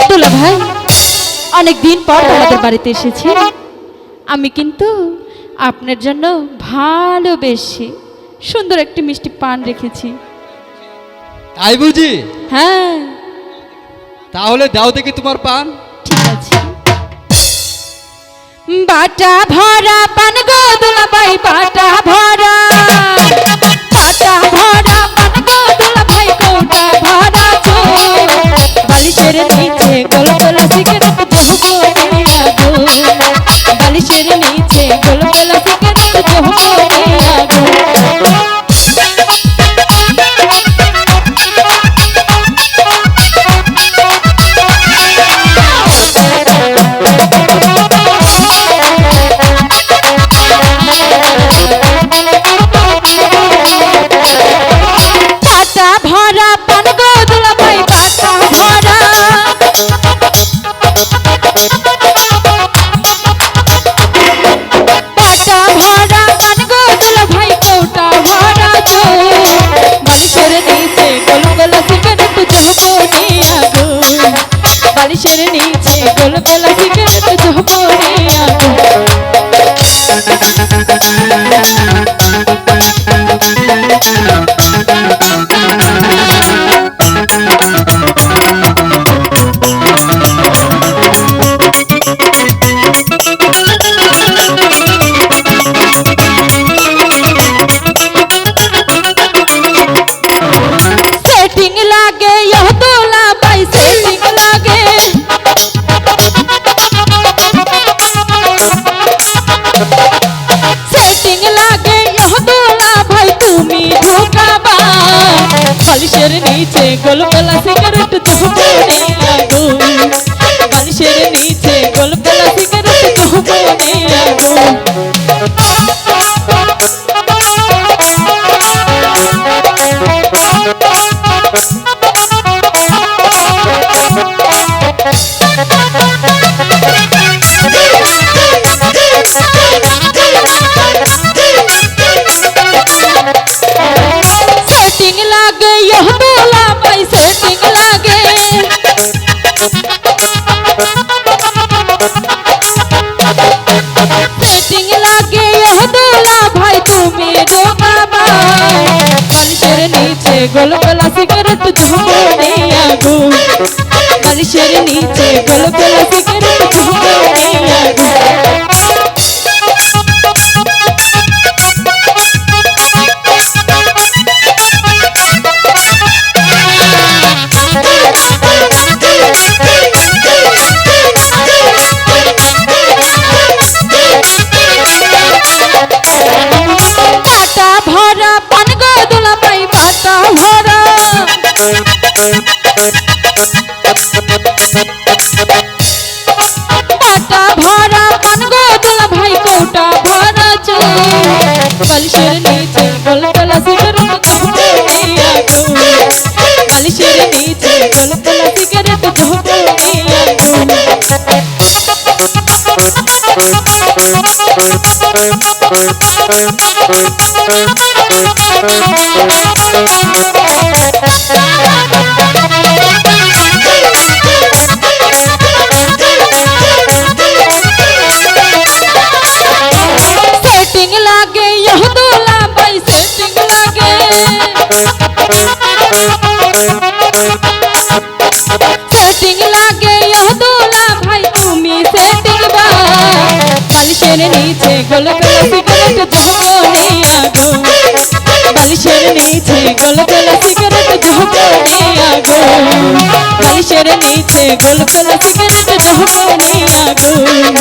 দুলা ভাই, অনেক দিন পর আমাদের বাড়িতে এসেছি। আমি কিন্তু আপনার জন্য ভালোবেসে সুন্দর একটি মিষ্টি পান রেখেছি। তাই বুঝি? হ্যাঁ, তাহলে দাও দেখি তোমার পান। ঠিক আছে। বাটা ভরা পান গো দুলা ভাই, বাটা ভরা, বাটা ভরা পান গো দুলা ভাই, কোটা ভরা চোখ, বালিশের নিচে গোল গোল সিগারেট জহবনে আগুন, বালিশের নিচে গোল গোল সিগারেট জহবনে আগুন। বালিশের নিচে গোল গোল সিগারেট জহবনে আগুন। সেটিং লাগে ইহ দুলা ভাই, সেটিং লাগে, সেটিং লাগে ইহ দুলা ভাই, তুমি ধোকাবা, বালিশের নিচে গোল গোল সিগারেট জহবনে আগুন, বালিশের নিচে গোল গোল সিগারেট জহবনে আগুন। সেটিং লাগে ইহ দুলা ভাই, সেটিং লাগে, সেটিং লাগে ইহ দুলা ভাই, তুমি ডোবাবা, বালিশের নিচে গোল গোল সিগারেট জহবনে আগুন, বালিশের নিচে গোল গোল সিগারেট জহবনে আগুন। বাটা ভরা পান গো দুলা ভাই, বাটা ভরা, বাটা ভরা পান গো দুলা ভাই, কোটা ভরা চোখ, বালিশের নিচে গোল গোল সিগারেট জহবনে আগুন, বালিশের নিচে গোল গোল সিগারেট জহবনে আগুন। সেটিং লাগে ইহ দুলা ভাই, সেটিং লাগে, সেটিং লাগে ইহ দুলা ভাই, তুমি সেটিং বা, বালিশের নিচে গোল গোল সিগারেট জহবনে আগুন, বালিশের নিচে গোল গোল সিগারেট জহবনে আগুন, বালিশের নিচে গোল গোল সিগারেট জহবনে আগুন।